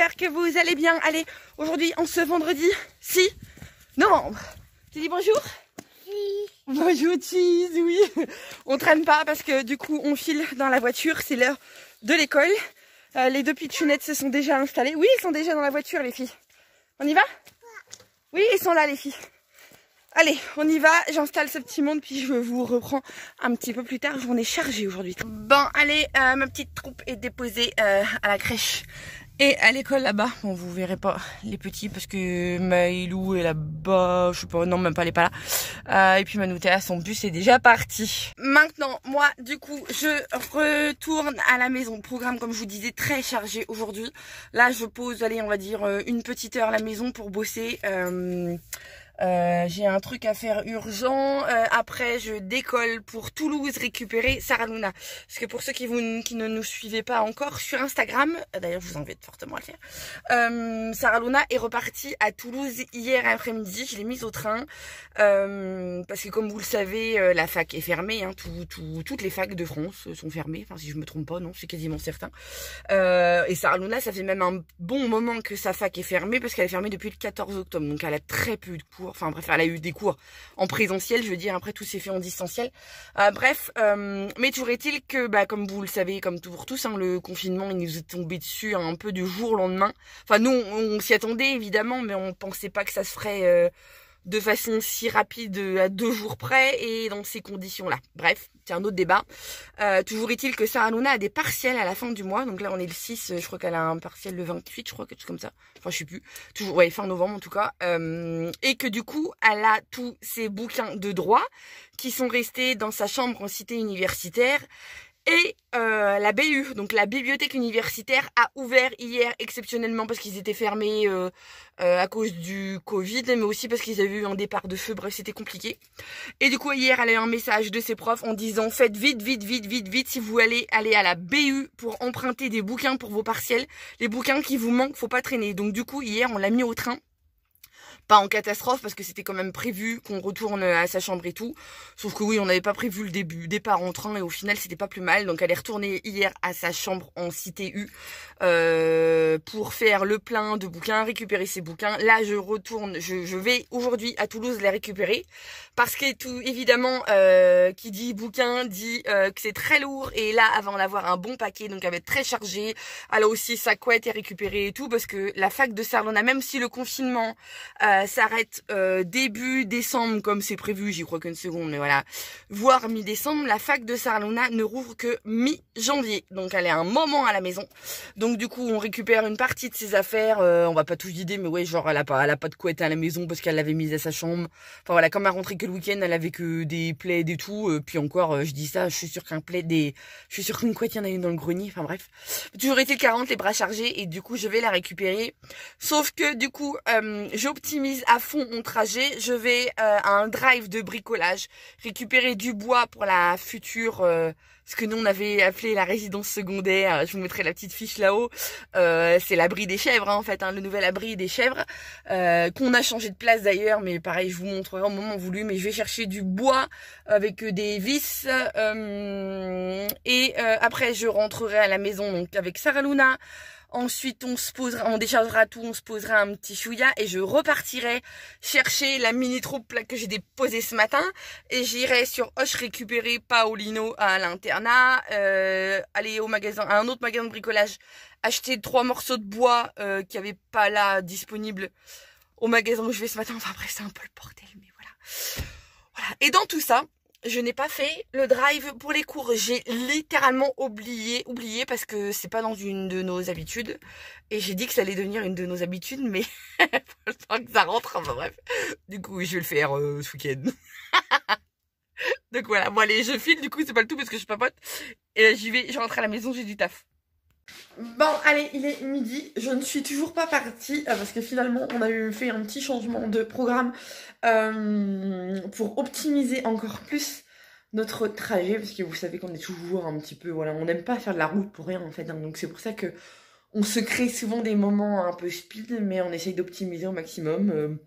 j'espère que vous allez bien. Allez, aujourd'hui, en ce vendredi 6 novembre. Tu dis bonjour? Oui. Bonjour Cheese, oui. On traîne pas parce que du coup, on file dans la voiture, c'est l'heure de l'école. Les deux pitchounettes se sont déjà installées. Oui, ils sont déjà dans la voiture, les filles. On y va? Oui, ils sont là, les filles. Allez, on y va, j'installe ce petit monde puis je vous reprends un petit peu plus tard, journée chargée aujourd'hui. Bon, allez, ma petite troupe est déposée à la crèche et à l'école là-bas. Bon, vous verrez pas les petits parce que Maïlou est là-bas, je sais pas, non même pas, elle est pas là. Et puis Manoutéa, son bus est déjà parti. Maintenant, moi, du coup, je retourne à la maison. Programme, comme je vous disais, très chargé aujourd'hui. Là, je pose, allez, on va dire une petite heure à la maison pour bosser. J'ai un truc à faire urgent. Après, je décolle pour Toulouse récupérer Sarah Luna. Parce que pour ceux qui ne nous suivez pas encore sur Instagram, d'ailleurs, je vous invite fortement à le faire. Sarah Luna est repartie à Toulouse hier après-midi. Je l'ai mise au train parce que, comme vous le savez, la fac est fermée. Hein, toutes les facs de France sont fermées. Enfin, si je me trompe pas, non, c'est quasiment certain. Et Sarah Luna, ça fait même un bon moment que sa fac est fermée parce qu'elle est fermée depuis le 14 octobre. Donc, elle a très peu de cours. Enfin bref, elle a eu des cours en présentiel, je veux dire, après tout s'est fait en distanciel. Bref, mais toujours est-il que, comme vous le savez, comme pour tous, hein, le confinement, il nous est tombé dessus un peu du jour au lendemain. Enfin, nous, on s'y attendait évidemment, mais on pensait pas que ça se ferait de façon si rapide à 2 jours près et dans ces conditions-là. Bref, c'est un autre débat. Toujours est-il que Sarah Luna a des partiels à la fin du mois. Donc là, on est le 6, je crois qu'elle a un partiel le 28, je crois, quelque chose comme ça. Enfin, je sais plus. Toujours, ouais, fin novembre en tout cas. Et que du coup, elle a tous ses bouquins de droit qui sont restés dans sa chambre en cité universitaire. Et la BU, donc la bibliothèque universitaire, a ouvert hier exceptionnellement parce qu'ils étaient fermés à cause du Covid, mais aussi parce qu'ils avaient eu un départ de feu, bref c'était compliqué. Et du coup hier elle a eu un message de ses profs en disant faites vite si vous allez aller à la BU pour emprunter des bouquins pour vos partiels. Les bouquins qui vous manquent, faut pas traîner. Donc du coup hier on l'a mis au train. Pas en catastrophe parce que c'était quand même prévu qu'on retourne à sa chambre et tout. Sauf que oui, on n'avait pas prévu le départ en train et au final c'était pas plus mal. Donc elle est retournée hier à sa chambre en cité U pour faire le plein de bouquins, récupérer ses bouquins. Là je retourne, je vais aujourd'hui à Toulouse les récupérer. Parce que tout évidemment qui dit bouquin dit que c'est très lourd. Et là avant d'avoir un bon paquet, donc elle va être très chargée. Elle a aussi sa couette et récupérer et tout. Parce que la fac de Sarah Luna, même si le confinement s'arrête début décembre comme c'est prévu, j'y crois qu'une seconde, mais voilà, voire mi-décembre, la fac de Sarah Luna ne rouvre que mi-janvier, donc elle est un moment à la maison. Donc du coup on récupère une partie de ses affaires, on va pas tout vider, mais ouais, genre elle a pas de couette à la maison parce qu'elle l'avait mise à sa chambre. Enfin voilà, comme elle rentrait que le week-end, elle avait que des plaids et tout, puis encore je dis ça, je suis sûre qu'une couette il y en a une dans le grenier, enfin bref. Toujours été 40, les bras chargés, et du coup je vais la récupérer, sauf que du coup j'optimise à fond mon trajet. Je vais à un drive de bricolage récupérer du bois pour la future ce que nous on avait appelé la résidence secondaire. Je vous mettrai la petite fiche là-haut. C'est l'abri des chèvres hein, en fait, hein, le nouvel abri des chèvres qu'on a changé de place d'ailleurs, mais pareil je vous montrerai au moment voulu. Mais je vais chercher du bois avec des vis et après je rentrerai à la maison donc avec Sarah Luna. Ensuite, on déchargera tout, on se posera un petit chouïa et je repartirai chercher la mini troupe que j'ai déposée ce matin et j'irai sur Hoche récupérer Paolino à l'internat, aller au magasin, à un autre magasin de bricolage, acheter 3 morceaux de bois qui avait pas là disponibles au magasin où je vais ce matin. Enfin bref, c'est un peu le bordel, mais voilà. Voilà. Et dans tout ça, je n'ai pas fait le drive pour les cours. J'ai littéralement oublié parce que c'est pas dans une de nos habitudes. Et j'ai dit que ça allait devenir une de nos habitudes, mais faut le temps que ça rentre. Enfin bref. Du coup, je vais le faire ce week-end. Donc voilà, bon allez, je file. Du coup, c'est pas le tout parce que je papote. Et j'y vais, je rentre à la maison, j'ai du taf. Bon, allez, il est midi. Je ne suis toujours pas partie parce que finalement, on a fait un petit changement de programme pour optimiser encore plus notre trajet. Parce que vous savez qu'on est toujours un petit peu... Voilà, on n'aime pas faire de la route pour rien en fait. Hein, donc c'est pour ça que on se crée souvent des moments un peu speed, mais on essaye d'optimiser au maximum.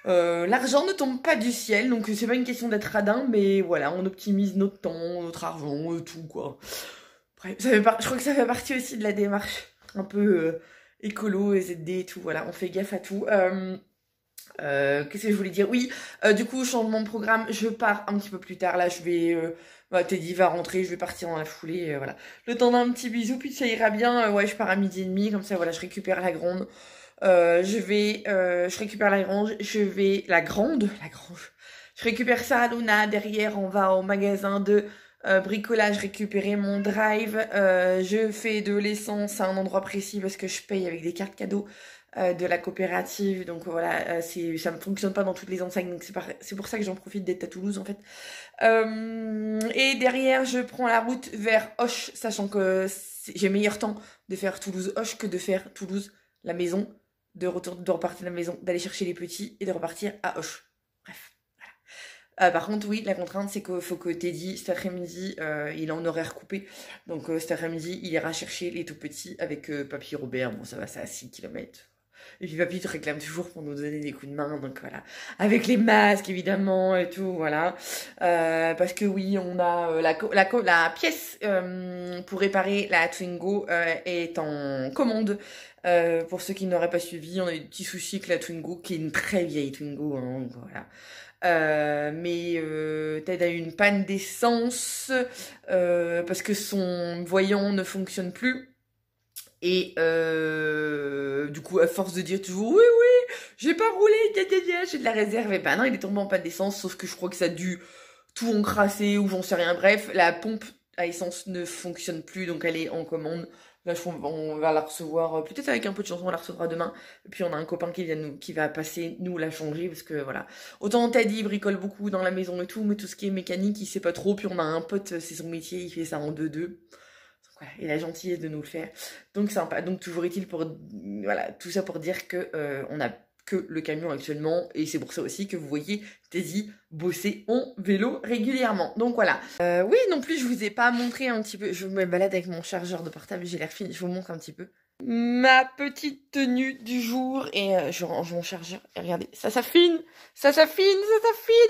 L'argent ne tombe pas du ciel, donc c'est pas une question d'être radin, mais voilà, on optimise notre temps, notre argent, tout quoi. Bref, je crois que ça fait partie aussi de la démarche un peu écolo, ZD et tout, voilà, on fait gaffe à tout. Qu'est-ce que je voulais dire? Oui, du coup, changement de programme, je pars un petit peu plus tard. Là, je vais... Teddy va rentrer, je vais partir dans la foulée, voilà. Le temps d'un petit bisou, puis ça ira bien. Ouais, je pars à 12h30, comme ça, voilà, je récupère la grande. Je récupère la grange, je vais... La grange. Je récupère ça à Luna, derrière, on va au magasin de bricolage, récupérer mon drive. Je fais de l'essence à un endroit précis parce que je paye avec des cartes cadeaux. De la coopérative, donc voilà, ça ne fonctionne pas dans toutes les enseignes, donc c'est pour ça que j'en profite d'être à Toulouse en fait. Et derrière je prends la route vers Auch, sachant que j'ai meilleur temps de faire Toulouse-Auch que de faire Toulouse la maison, de repartir de la maison, d'aller chercher les petits et de repartir à Auch. Bref, voilà. Par contre oui, la contrainte c'est qu'il faut que Teddy cet après-midi il est en horaire coupé, donc cet après-midi il ira chercher les tout petits avec Papy Robert. Bon ça va, c'est à 6 km. Et puis papy te réclame toujours pour nous donner des coups de main, donc voilà. Avec les masques, évidemment, et tout, voilà. Parce que oui, on a la pièce pour réparer la Twingo est en commande. Pour ceux qui n'auraient pas suivi, on a eu des petits soucis avec la Twingo, qui est une très vieille Twingo, hein, donc voilà. Ted a eu une panne d'essence parce que son voyant ne fonctionne plus. Et du coup, à force de dire toujours oui, j'ai pas roulé, j'ai de la réserve, et ben non, il est tombé en panne d'essence, sauf que je crois que ça a dû tout encrasser ou j'en sais rien. Bref, la pompe à essence ne fonctionne plus, donc elle est en commande. Là, on va la recevoir, peut-être avec un peu de chance, on la recevra demain. Et puis on a un copain qui va passer nous la changer, parce que voilà. Autant Teddy bricole beaucoup dans la maison et tout, mais tout ce qui est mécanique, il sait pas trop. Puis on a un pote, c'est son métier, il fait ça en 2-2. Voilà, et la gentillesse de nous le faire. Donc sympa. Donc toujours est-il pour voilà, tout ça pour dire que on a que le camion actuellement, et c'est pour ça aussi que vous voyez Teddy bosser en vélo régulièrement. Donc voilà. Oui, non plus je vous ai pas montré un petit peu. Je me balade avec mon chargeur de portable, j'ai l'air fine. Je vous montre un petit peu ma petite tenue du jour, et je range mon chargeur. Et regardez, ça s'affine. Je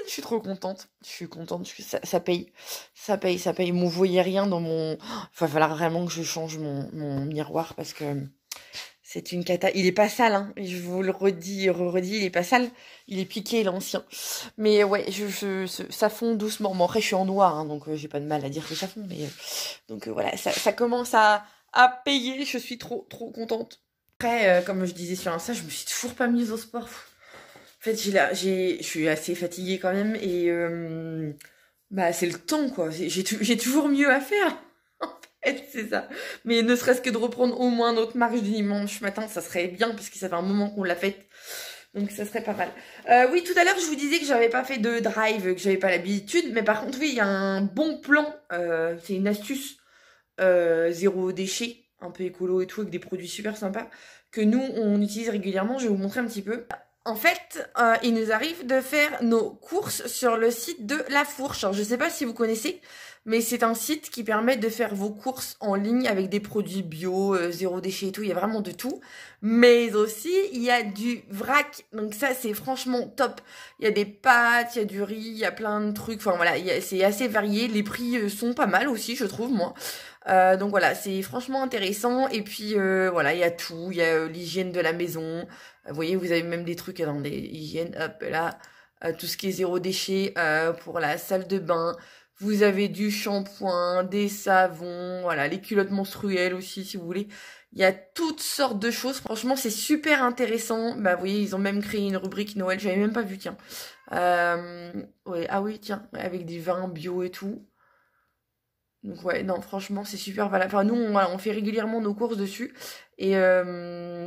suis trop contente. Ça paye. Vous voyez rien dans mon... Il va falloir vraiment que je change mon miroir parce que c'est une cata. Il est pas sale, hein. Je vous le redis, il est pas sale. Il est piqué, l'ancien. Mais ouais, ça fond doucement. Bon, après, je suis en noir, hein, donc j'ai pas de mal à dire que ça fond. Mais donc voilà, ça commence à payer. Je suis trop contente. Après, comme je disais sur Insta, je me suis toujours pas mise au sport. En fait, je suis assez fatiguée quand même, et c'est le temps, quoi. J'ai toujours mieux à faire. En fait, c'est ça. Mais ne serait-ce que de reprendre au moins notre marche du dimanche matin, ça serait bien, parce que ça fait un moment qu'on l'a faite. Donc ça serait pas mal. Oui, tout à l'heure, je vous disais que j'avais pas fait de drive, que j'avais pas l'habitude. Mais par contre, oui, il y a un bon plan. C'est une astuce zéro déchet, un peu écolo et tout, avec des produits super sympas, que nous, on utilise régulièrement. Je vais vous montrer un petit peu. En fait, il nous arrive de faire nos courses sur le site de La Fourche. Alors, je sais pas si vous connaissez, mais c'est un site qui permet de faire vos courses en ligne avec des produits bio, zéro déchet et tout. Il y a vraiment de tout. Mais aussi, il y a du vrac. Donc ça, c'est franchement top. Il y a des pâtes, il y a du riz, il y a plein de trucs. Enfin voilà, c'est assez varié. Les prix sont pas mal aussi, je trouve, moi. Donc voilà, c'est franchement intéressant. Et puis voilà, il y a tout. Il y a l'hygiène de la maison. Vous voyez, vous avez même des trucs dans des hygiènes, hop là, tout ce qui est zéro déchet pour la salle de bain. Vous avez du shampoing, des savons, voilà, les culottes menstruelles aussi si vous voulez. Il y a toutes sortes de choses. Franchement, c'est super intéressant. Bah, vous voyez, ils ont même créé une rubrique Noël. J'avais même pas vu, tiens. Ouais, ah oui, tiens, avec des vins bio et tout. Donc ouais, non, franchement, c'est super valable. Enfin, nous, on fait régulièrement nos courses dessus. Et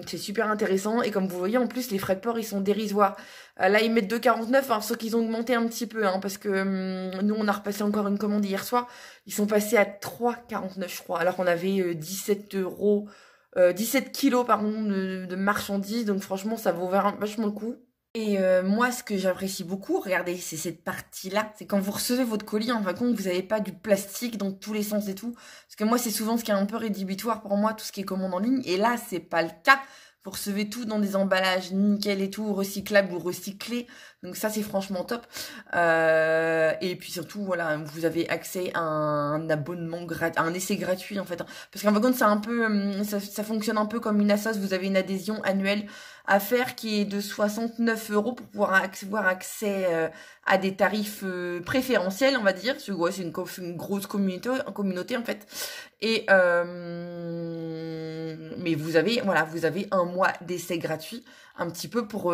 c'est super intéressant. Et comme vous voyez, en plus, les frais de port, ils sont dérisoires. Là, ils mettent 2,49. Alors, sauf qu'ils ont augmenté un petit peu. Hein, parce que nous, on a repassé encore une commande hier soir. Ils sont passés à 3,49, je crois. Alors qu'on avait 17 euros... 17 kilos, pardon, de marchandises. Donc, franchement, ça vaut vachement le coup. Et moi, ce que j'apprécie beaucoup, regardez, c'est cette partie-là. C'est quand vous recevez votre colis, en fin de compte, vous n'avez pas du plastique dans tous les sens et tout. Parce que moi, c'est souvent ce qui est un peu rédhibitoire pour moi, tout ce qui est commande en ligne. Et là, c'est pas le cas. Vous recevez tout dans des emballages nickel et tout, recyclables ou recyclés. Donc ça, c'est franchement top. Et puis surtout, voilà, vous avez accès à un abonnement gratuit, un essai gratuit en fait. Parce qu'en fin de compte, c'est un peu, ça fonctionne un peu comme une assoce. Vous avez une adhésion annuelle à faire qui est de 69 € pour pouvoir avoir accès à des tarifs préférentiels, on va dire. Ouais, c'est une grosse communauté en fait. Et mais vous avez un mois d'essai gratuit, un petit peu pour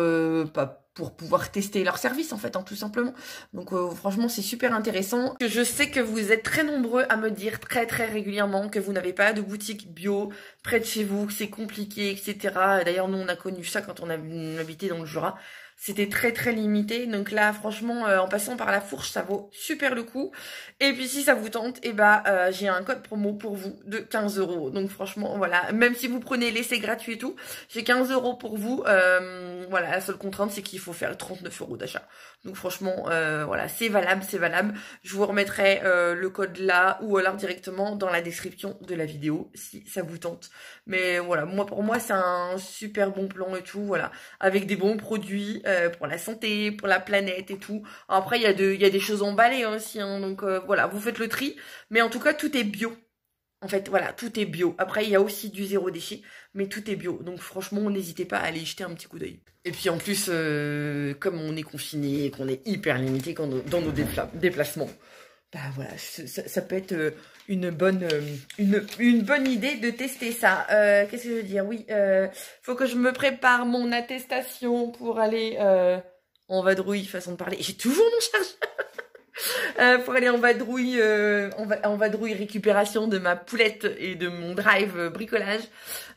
pouvoir tester leur service en fait, tout simplement. Donc franchement c'est super intéressant. Je sais que vous êtes très nombreux à me dire très régulièrement que vous n'avez pas de boutique bio près de chez vous, que c'est compliqué, etc. D'ailleurs nous on a connu ça quand on habitait dans le Jura. C'était très limité, donc là franchement en passant par la Fourche ça vaut super le coup. Et puis si ça vous tente, j'ai un code promo pour vous de 15 €. Donc franchement voilà, même si vous prenez l'essai gratuit et tout, j'ai 15 € pour vous. Voilà, la seule contrainte c'est qu'il faut faire 39 € d'achat. Donc franchement voilà, c'est valable. Je vous remettrai le code là ou alors directement dans la description de la vidéo si ça vous tente. Mais voilà, pour moi c'est un super bon plan et tout, voilà, avec des bons produits pour la santé, pour la planète et tout. Après il y a des choses emballées aussi, hein, donc voilà, vous faites le tri, mais en tout cas tout est bio. En fait, voilà, tout est bio. Après, il y a aussi du zéro déchet, mais tout est bio. Donc franchement, n'hésitez pas à aller y jeter un petit coup d'œil. Et puis en plus, comme on est confiné et qu'on est hyper limité dans nos déplacements, bah voilà, ça peut être une bonne idée de tester ça. Qu'est-ce que je veux dire? Oui, faut que je me prépare mon attestation pour aller en vadrouille, façon de parler. J'ai toujours mon chargeur. Pour aller en vadrouille récupération de ma poulette et de mon drive bricolage.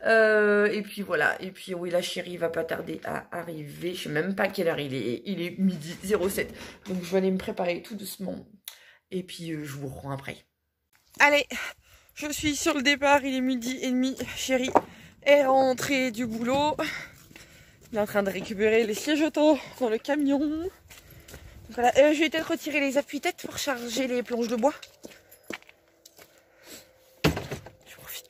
Et puis voilà. Et puis oui, la chérie va pas tarder à arriver. Je sais même pas quelle heure il est. Il est midi 07. Donc je vais aller me préparer tout doucement. Et puis je vous reprends après. Allez, je suis sur le départ. Il est 12h30. Chérie est rentrée du boulot. Il est en train de récupérer les sièges auto dans le camion. Voilà, je vais peut-être retirer les appuis-têtes pour charger les planches de bois. Je profite.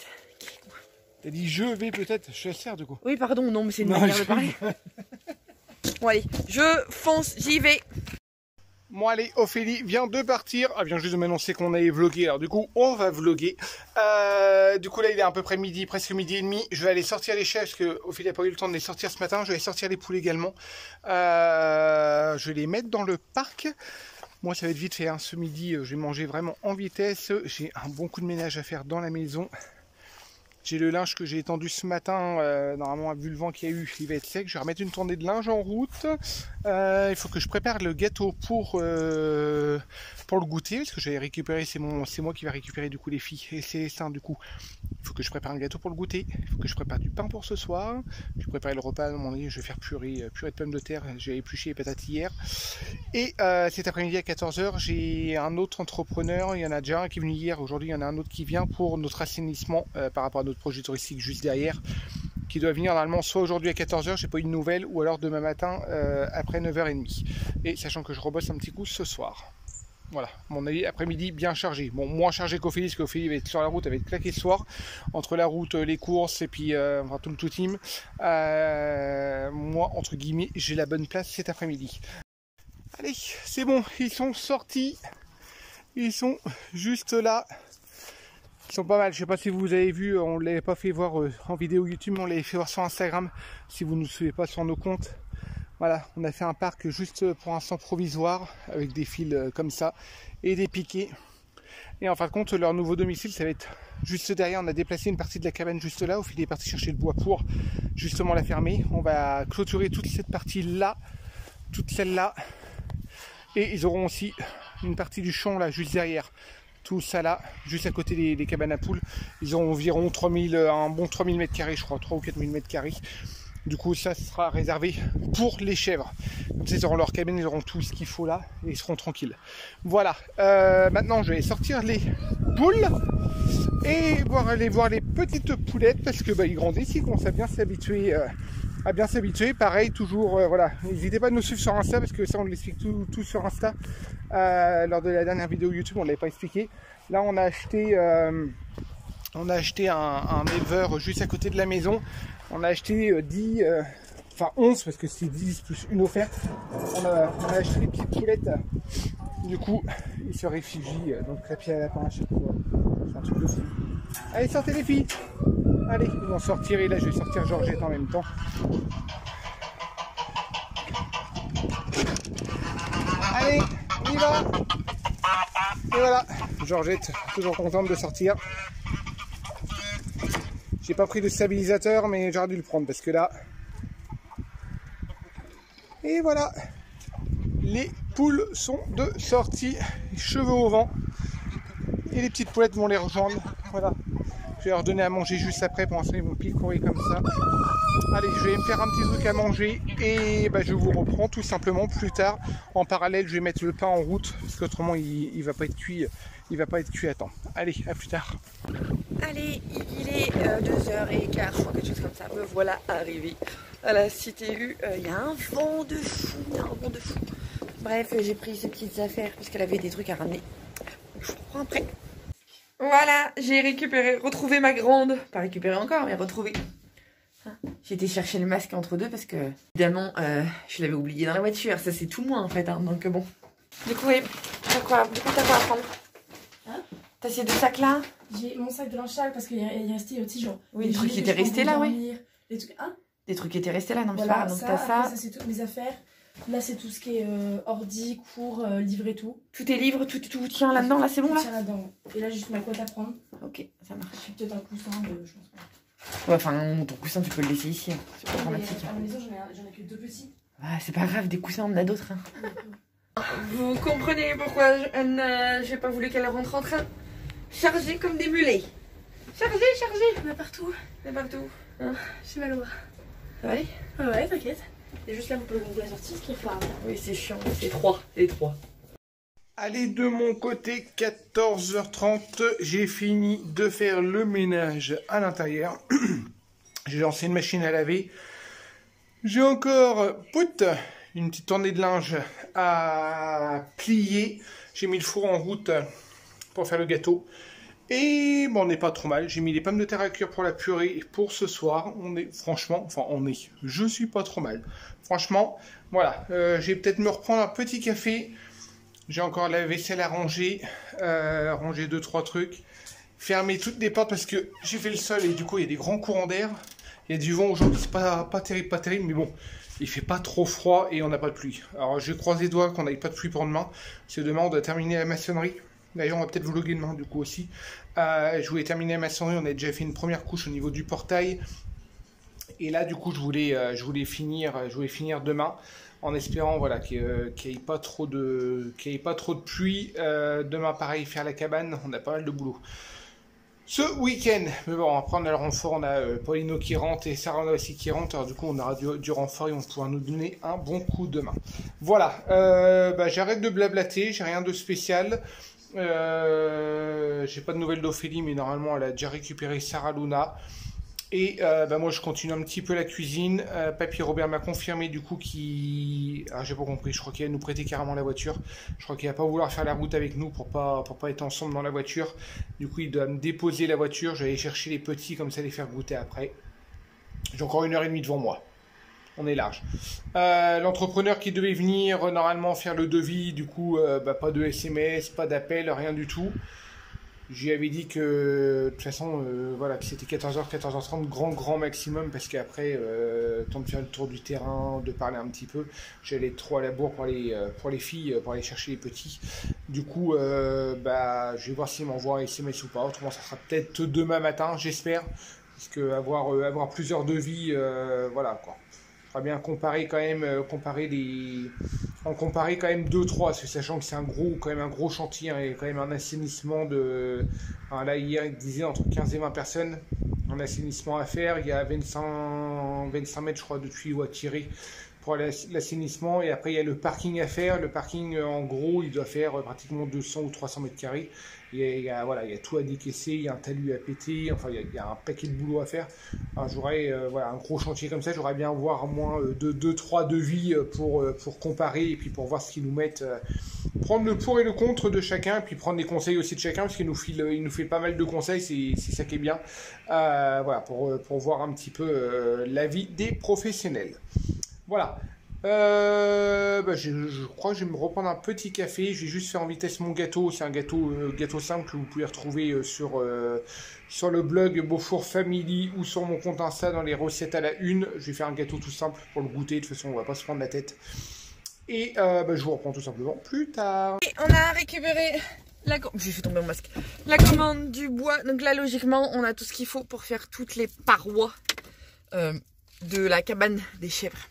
T'as dit je vais peut-être, je suis sert du coup. Oui, pardon, non, mais c'est une manière de parler. Bon, allez, je fonce, j'y vais. Bon allez, Ophélie vient de partir. Elle vient juste de m'annoncer qu'on allait vlogger. Alors du coup, on va vlogger. Du coup là, il est à peu près midi, presque midi et demi. Je vais aller sortir les chèvres parce que Ophélie n'a pas eu le temps de les sortir ce matin. Je vais aller sortir les poules également. Je vais les mettre dans le parc. Moi, ça va être vite fait. Hein. Ce midi, je vais manger vraiment en vitesse. J'ai un bon coup de ménage à faire dans la maison. J'ai le linge que j'ai étendu ce matin, normalement vu le vent qu'il y a eu, il va être sec. Je vais remettre une tournée de linge en route. Il faut que je prépare le gâteau pour le goûter, parce que j'avais récupéré, c'est moi qui vais récupérer du coup les filles et c'est ça du coup. Il faut que je prépare un gâteau pour le goûter, il faut que je prépare du pain pour ce soir. Je vais préparer le repas, à mon avis, je vais faire purée de pommes de terre, j'ai épluché les patates hier. Et cet après-midi à 14 h, j'ai un autre entrepreneur, il y en a déjà un qui est venu hier, aujourd'hui il y en a un autre qui vient pour notre assainissement par rapport à notre projet touristique juste derrière, qui doit venir normalement soit aujourd'hui à 14 h, j'ai pas eu de nouvelles, ou alors demain matin après 9h30. Et sachant que je rebosse un petit coup ce soir. Voilà, mon avis, après-midi bien chargé. Bon, moins chargé qu'Ophélie, parce qu'Ophélie va être sur la route, elle va être claquée ce soir. Entre la route, les courses et puis enfin, tout le team. Moi, entre guillemets, j'ai la bonne place cet après-midi. Allez, c'est bon, ils sont sortis. Ils sont juste là. Ils sont pas mal, je sais pas si vous avez vu, on ne l'avait pas fait voir en vidéo YouTube, on l'avait fait voir sur Instagram. Si vous ne nous suivez pas sur nos comptes. Voilà, on a fait un parc juste pour l'instant provisoire, avec des fils comme ça, et des piquets. Et en fin de compte, leur nouveau domicile, ça va être juste derrière. On a déplacé une partie de la cabane juste là, où il est parti chercher le bois pour justement la fermer. On va clôturer toute cette partie-là, toute celle-là. Et ils auront aussi une partie du champ là, juste derrière. Tout ça là, juste à côté des cabanes à poules. Ils ont environ 3000, un bon 3000 m², je crois, 3 ou 4000 m². Du coup, ça sera réservé pour les chèvres. Comme ça, ils auront leur cabine, ils auront tout ce qu'il faut là et ils seront tranquilles. Voilà. Maintenant, je vais sortir les poules et aller voir les petites poulettes parce que ils grandissent, ils commencent à bien s'habituer. Pareil, toujours, voilà. N'hésitez pas à nous suivre sur Insta parce que ça, on l'explique tout sur Insta. Lors de la dernière vidéo YouTube, on ne l'avait pas expliqué. Là, on a acheté un éleveur juste à côté de la maison. On a acheté 10, enfin 11 parce que c'est 10 plus une offerte. On a acheté des petites poulettes. Du coup, ils se réfugient dans le clapier à lapin à chaque fois. C'est un truc de fou. Allez, sortez les filles. Allez, ils vont sortir et là je vais sortir Georgette en même temps. Allez, on y va. Et voilà, Georgette, toujours contente de sortir. J'ai pas pris de stabilisateur, mais j'aurais dû le prendre parce que là... Et voilà, les poules sont de sortie, les cheveux au vent. Et les petites poulettes vont les rejoindre. Voilà, je vais leur donner à manger juste après. Pour l'instant, ils vont pile courir comme ça. Allez, je vais me faire un petit truc à manger et bah, je vous reprends tout simplement plus tard. En parallèle, je vais mettre le pain en route parce qu'autrement, il va pas être cuit. Il va pas être cuit à temps. Allez, à plus tard. Allez, il est 2h15, je crois, quelque chose comme ça. Me voilà arrivé à la Cité U. Il y a un vent de fou, Bref, j'ai pris ces petites affaires puisqu'elle avait des trucs à ramener. Je vous reprends après. Voilà, j'ai retrouvé ma grande. Pas récupéré encore, mais retrouvé. J'ai été chercher le masque entre deux parce que, évidemment, je l'avais oublié dans la voiture. Ça, c'est tout moi en fait, hein, donc bon. Du coup, oui, t'as quoi à prendre? Hein? T'as ces deux sacs là? J'ai mon sac de linge sale parce qu'il est resté aussi genre. Oui, des trucs qui étaient restés là, oui. Des trucs, hein? Des trucs qui étaient restés là, non, mais voilà, c'est pas grave. Donc t'as ça. Ça c'est toutes mes affaires. Là c'est tout ce qui est ordi, cours, livre et tout. Tous tes livres, tout tient là-dedans, là c'est bon là? Tout tient là-dedans. Et là juste ma couette à prendre. Ok, ça marche. Puis peut-être un coussin, je pense pas. Ouais, enfin, ton coussin tu peux le laisser ici, hein. C'est pas dramatique. À la maison j'en ai que 2 petits. Ah, c'est pas grave, des coussins on en a d'autres. Hein. Vous comprenez pourquoi j'ai pas voulu qu'elle rentre en train? Chargée comme des mulets. Chargée. On a partout. Hein? J'ai mal au bras. Ça va aller? Ouais, t'inquiète. C'est juste là pour la sortie, ce qui est fort. Oui, c'est chiant, c'est 3. Les 3. Allez, de mon côté, 14h30, j'ai fini de faire le ménage à l'intérieur. J'ai lancé une machine à laver. J'ai encore une petite tournée de linge à plier. J'ai mis le four en route pour faire le gâteau. Et bon, on n'est pas trop mal. J'ai mis les pommes de terre à cuire pour la purée pour ce soir. Je suis pas trop mal. Franchement, voilà. Je vais peut-être me reprendre un petit café. J'ai encore la vaisselle à ranger. Ranger 2-3 trucs. Fermer toutes les portes parce que j'ai fait le sol et du coup, il y a des grands courants d'air. Il y a du vent aujourd'hui, c'est pas terrible, mais bon. Il fait pas trop froid et on n'a pas de pluie. Alors, je croise les doigts qu'on n'ait pas de pluie pour demain. Parce que demain, on doit terminer la maçonnerie. D'ailleurs, on va peut-être vlogger demain, du coup, aussi. Je voulais terminer la maçonnerie. On a déjà fait une première couche au niveau du portail. Et là, du coup, je voulais finir demain. En espérant, voilà, qu'il n'y ait pas trop de pluie. Demain, pareil, faire la cabane. On a pas mal de boulot. Ce week-end, mais bon, après on a le renfort, on a Paulino qui rentre et Sarah aussi qui rentre, alors du coup on aura du renfort et on pourra nous donner un bon coup de main. Voilà, j'arrête de blablater, j'ai rien de spécial, j'ai pas de nouvelles d'Ophélie, mais normalement elle a déjà récupéré Sarah Luna. Et moi je continue un petit peu la cuisine. Papy Robert m'a confirmé du coup qu'il... Ah, j'ai pas compris, je crois qu'il va nous prêter carrément la voiture. Je crois qu'il va pas vouloir faire la route avec nous pour pas être ensemble dans la voiture. Du coup il doit me déposer la voiture, je vais aller chercher les petits comme ça les faire goûter après. J'ai encore 1h30 devant moi. On est large. L'entrepreneur qui devait venir normalement faire le devis, du coup pas de SMS, pas d'appel, rien du tout. J'y avais dit que de toute façon, voilà, que c'était 14h, 14h30, grand maximum, parce qu'après, temps de faire le tour du terrain, de parler un petit peu, j'allais trop à la bourre pour les filles, pour aller chercher les petits. Du coup, je vais voir s'il m'envoie un SMS ou pas. Autrement, ça sera peut-être demain matin, j'espère, parce que avoir plusieurs devis, voilà quoi. Faudra bien comparer quand même, comparer 2-3, parce que sachant que c'est quand même un gros chantier, hein, et quand même un assainissement de... Enfin, là hier il disait entre 15 et 20 personnes, un assainissement à faire, il y a 25 mètres je crois de tuyaux à tirer pour l'assainissement, et après il y a le parking à faire. Le parking en gros il doit faire pratiquement 200 ou 300 mètres carrés. Il y a tout à décaisser, il y a un talus à péter, enfin il y a un paquet de boulot à faire. J'aurais un gros chantier comme ça, j'aurais bien voir au moins 2-3 devis pour comparer et puis pour voir ce qu'ils nous mettent prendre le pour et le contre de chacun, et puis prendre les conseils aussi de chacun, parce qu'il il nous fait pas mal de conseils, c'est ça qui est bien. Voilà, pour voir un petit peu l'avis des professionnels. Voilà. Je crois que je vais me reprendre un petit café. Je vais juste faire en vitesse mon gâteau. C'est un gâteau simple que vous pouvez retrouver sur le blog Beaufour Family ou sur mon compte Insta dans les recettes à la une. Je vais faire un gâteau tout simple pour le goûter. De toute façon, on va pas se prendre la tête. Et je vous reprends tout simplement plus tard. Et on a récupéré j'ai fait tomber mon masque. La commande du bois. Donc là, logiquement, on a tout ce qu'il faut pour faire toutes les parois de la cabane des chèvres.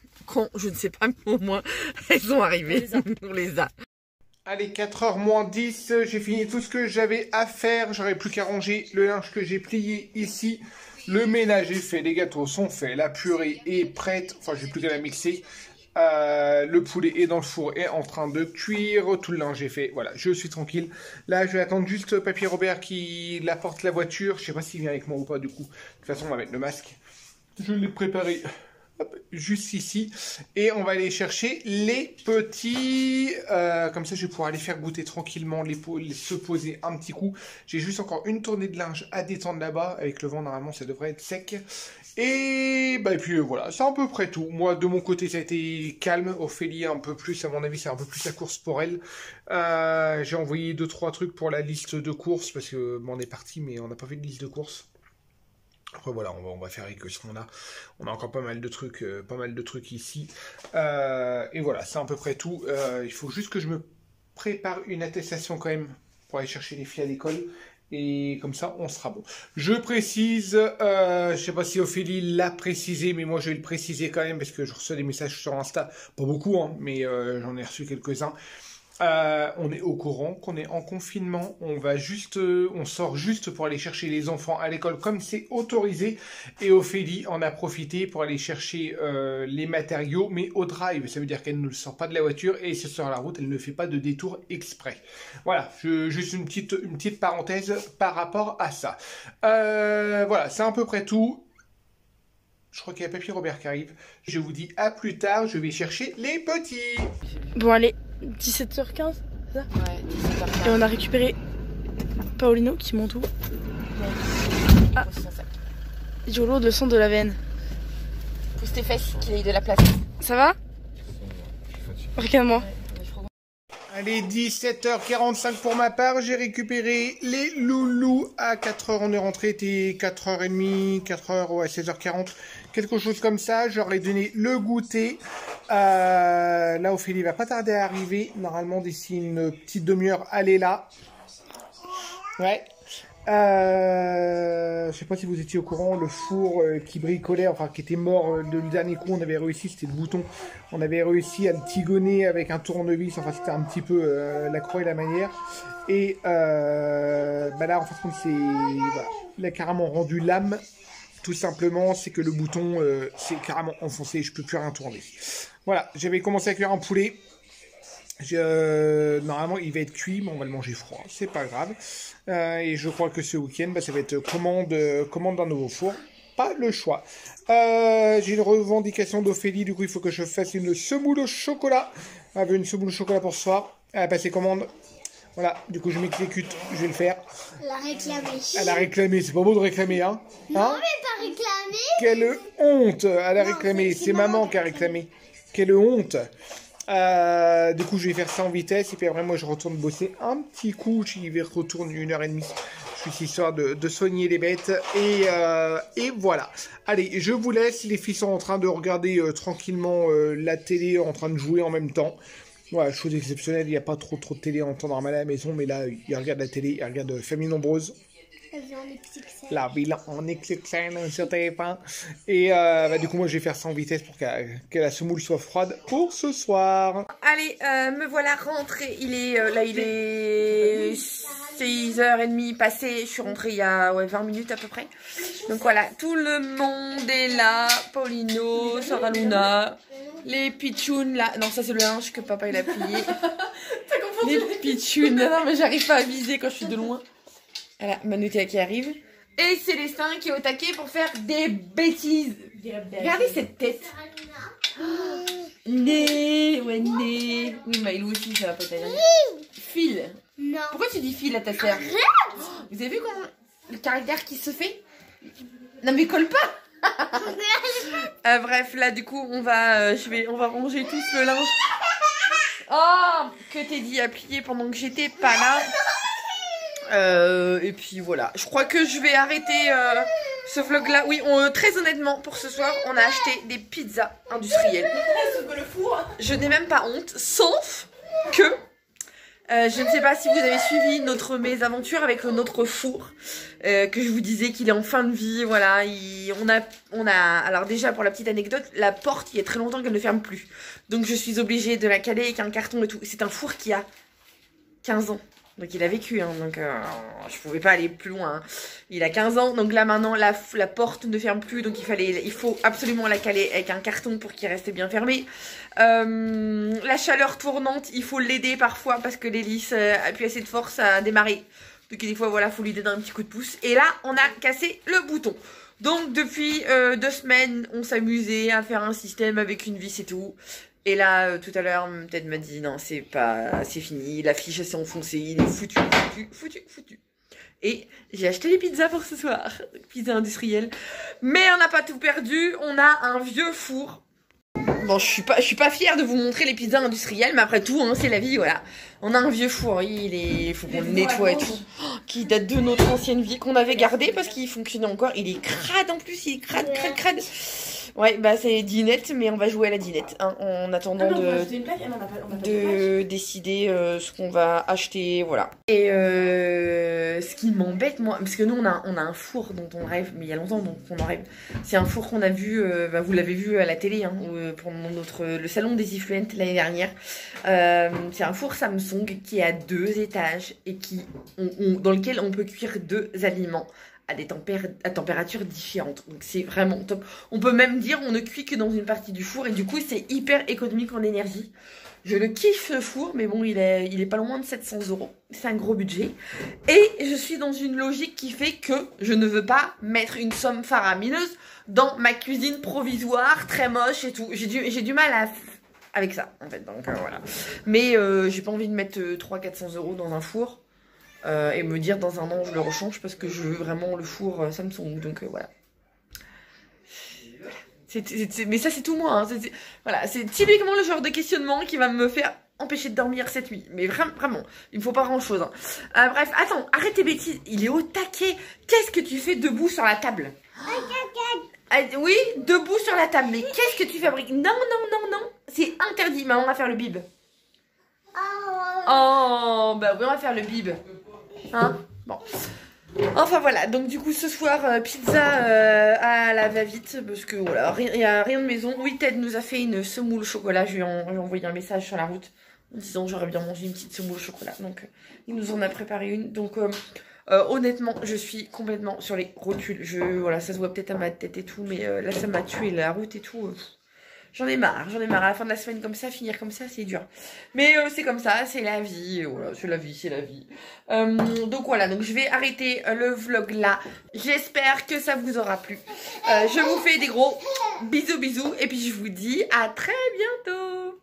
Je ne sais pas, mais au moins, elles sont arrivées. On les a. Allez, 4h moins 10, j'ai fini tout ce que j'avais à faire. J'aurais plus qu'à ranger le linge que j'ai plié ici. Le ménage est fait, les gâteaux sont faits, la purée est prête. Enfin, j'ai plus qu'à la mixer. Le poulet est dans le four et en train de cuire. Tout le linge est fait. Voilà, je suis tranquille. Là, je vais attendre juste Papy Robert qui apporte la voiture. Je sais pas s'il vient avec moi ou pas, du coup. De toute façon, on va mettre le masque. Je l'ai préparé. Hop, juste ici, et on va aller chercher les petits, comme ça je vais pouvoir aller faire goûter tranquillement, se poser un petit coup. J'ai juste encore une tournée de linge à détendre là-bas, avec le vent normalement ça devrait être sec, et puis voilà, c'est à peu près tout. Moi de mon côté ça a été calme. Ophélie un peu plus, à mon avis c'est un peu plus la course pour elle. J'ai envoyé 2-3 trucs pour la liste de courses, parce que on est parti mais on n'a pas fait de liste de courses. Après voilà, on va faire avec ce qu'on a. On a encore pas mal de trucs ici. Et voilà, c'est à peu près tout. Il faut juste que je me prépare une attestation quand même pour aller chercher les filles à l'école. Et comme ça, on sera bon. Je précise, je sais pas si Ophélie l'a précisé, mais moi je vais le préciser quand même parce que je reçois des messages sur Insta. Pas beaucoup, hein, mais j'en ai reçu quelques-uns. On est au courant qu'on est en confinement, on sort juste pour aller chercher les enfants à l'école comme c'est autorisé, et Ophélie en a profité pour aller chercher les matériaux, mais au drive, ça veut dire qu'elle ne sort pas de la voiture et sur la route, elle ne fait pas de détour exprès. Voilà, juste une petite parenthèse par rapport à ça. Voilà, c'est à peu près tout. Je crois qu'il y a Papy Robert qui arrive. Je vous dis à plus tard, je vais chercher les petits. Bon allez, 17h15, c'est ça? Ouais, 17h15. Et on a récupéré Paolino qui monte où? Ah, Jolo, le son de la veine. Pousse tes fesses, qu'il ait de la place. Ça va? Regarde-moi. Allez, 17h45 pour ma part, j'ai récupéré les loulous à 4h, on est rentré, c'était 4h30, 4h, ouais, 16h40, quelque chose comme ça. Je leur ai donné le goûter. Là, Ophélie va pas tarder à arriver, normalement d'ici une petite demi-heure, elle est là. Ouais. Je sais pas si vous étiez au courant, le four qui bricolait, enfin qui était mort, le dernier coup on avait réussi, c'était le bouton, on avait réussi à le tigonner avec un tournevis, enfin c'était un petit peu la croix et la manière, et là en fait comme c'est, voilà, il a carrément rendu l'âme, tout simplement, c'est que le bouton c'est carrément enfoncé, je peux plus rien tourner. Voilà, j'avais commencé à cuire un poulet. Normalement il va être cuit, mais on va le manger froid, c'est pas grave. Et je crois que ce week-end, ça va être commande d'un nouveau four. Pas le choix. J'ai une revendication d'Ophélie, du coup il faut que je fasse une semoule au chocolat. Elle veut une semoule au chocolat pour ce soir. Elle a passé commande. Voilà, du coup je m'exécute, je vais le faire. Elle a réclamé. Elle a réclamé, c'est pas beau de réclamer, hein? Non, mais pas réclamé. Quelle honte! Elle a réclamé, c'est maman qui a réclamé. Quelle honte! Du coup je vais faire ça en vitesse et puis après moi je retourne bosser un petit coup, j'y vais retourner 1h30. Je suis histoire de soigner les bêtes et voilà. Allez, je vous laisse, les filles sont en train de regarder tranquillement la télé, en train de jouer en même temps. Voilà, chose exceptionnelle, il n'y a pas trop de télé en temps normal à la maison, mais là ils regardent la télé, ils regardent Famille Nombreuse. La ville en XXL sur TF1. Et du coup moi je vais faire ça en vitesse pour que la semoule soit froide pour ce soir. Allez, me voilà rentrée. Il est 6h30 passé. Je suis rentrée il y a 20 minutes à peu près. Donc voilà, tout le monde est là. Paulino, Sora Luna, les pitchounes là. Non, ça c'est le linge que papa il a plié. Les pitchounes. Non mais j'arrive pas à viser quand je suis de loin. Voilà, Manutia qui arrive. Et Célestin qui est au taquet pour faire des bêtises. Regardez cette tête. Né, ouais, né. Oui, Maïlou aussi, ça va pas t'aller. Fil. Non. Pourquoi tu dis fil à ta sœur? Vous avez vu comment le caractère qui se fait? Non mais colle pas. Bref, là du coup on va ranger tous le linge. Oh, que Teddy a plié pendant que j'étais pas là. Et puis voilà, je crois que je vais arrêter ce vlog là. Oui, très honnêtement pour ce soir on a acheté des pizzas industrielles. Je n'ai même pas honte, sauf que je ne sais pas si vous avez suivi mes aventures avec notre four, que je vous disais qu'il est en fin de vie, voilà. On a, alors déjà pour la petite anecdote, la porte, il y a très longtemps qu'elle ne ferme plus. Donc je suis obligée de la caler avec un carton et tout. C'est un four qui a 15 ans. Donc il a vécu, hein, donc je pouvais pas aller plus loin. Hein. Il a 15 ans, donc là maintenant la porte ne ferme plus, donc il faut absolument la caler avec un carton pour qu'il reste bien fermé. La chaleur tournante, il faut l'aider parfois parce que l'hélice appuie assez de force à démarrer. Donc des fois voilà, faut lui donner un petit coup de pouce. Et là on a cassé le bouton. Donc depuis 2 semaines, on s'amusait à faire un système avec une vis et tout. Et là, tout à l'heure, Ted m'a dit non, c'est fini, la fiche s'est enfoncée, il est foutu. Et j'ai acheté les pizzas pour ce soir, pizza industrielle. Mais on n'a pas tout perdu, on a un vieux four. Bon, je suis pas fière de vous montrer les pizzas industrielles, mais après tout, hein, c'est la vie, voilà. On a un vieux four, il faut qu'on le nettoie et tout, qui date de notre ancienne vie, qu'on avait gardé parce qu'il fonctionnait encore. Il est crade en plus, il est crade. Ouais, bah c'est dinette, mais on va jouer à la dinette, hein, en attendant de décider ce qu'on va acheter, voilà. Et ce qui m'embête, moi, parce que nous on a un four dont on rêve, mais il y a longtemps donc on en rêve. C'est un four qu'on a vu, vous l'avez vu à la télé, hein, pendant le salon des Ifluent l'année dernière. C'est un four Samsung qui a 2 étages et dans lequel on peut cuire 2 aliments à températures différentes. Donc c'est vraiment top. On peut même dire on ne cuit que dans une partie du four et du coup c'est hyper économique en énergie. Je le kiffe ce four, mais bon il est pas loin de 700 €. C'est un gros budget. Et je suis dans une logique qui fait que je ne veux pas mettre une somme faramineuse dans ma cuisine provisoire, très moche et tout. J'ai du mal avec ça en fait. Donc voilà. Mais j'ai pas envie de mettre 300-400 € dans un four. Et me dire dans un an je le rechange parce que je veux vraiment le four Samsung, donc voilà. Mais ça c'est tout moi, hein. Voilà, c'est typiquement le genre de questionnement qui va me faire empêcher de dormir cette nuit, mais vraiment, il me faut pas grand chose, hein. Bref, attends, arrête tes bêtises, il est au taquet. Qu'est-ce que tu fais debout sur la table? Oui, debout sur la table, mais qu'est-ce que tu fabriques? Non, c'est interdit. Maman va faire le bib. Oh, bah oui, on va faire le bib. Hein? Bon. Enfin voilà, donc du coup ce soir pizza à la va-vite parce que voilà, il n'y a rien de maison. Oui, Ted nous a fait une semoule au chocolat, je lui ai envoyé un message sur la route en disant j'aurais bien mangé une petite semoule au chocolat. Donc il nous en a préparé une. Donc honnêtement, je suis complètement sur les rotules. Voilà, ça se voit peut-être à ma tête et tout, mais là ça m'a tué la route et tout. J'en ai marre à la fin de la semaine comme ça, finir comme ça, c'est dur. Mais c'est comme ça, c'est la vie, voilà, c'est la vie. Donc voilà, donc je vais arrêter le vlog là. J'espère que ça vous aura plu. Je vous fais des gros bisous, et puis je vous dis à très bientôt.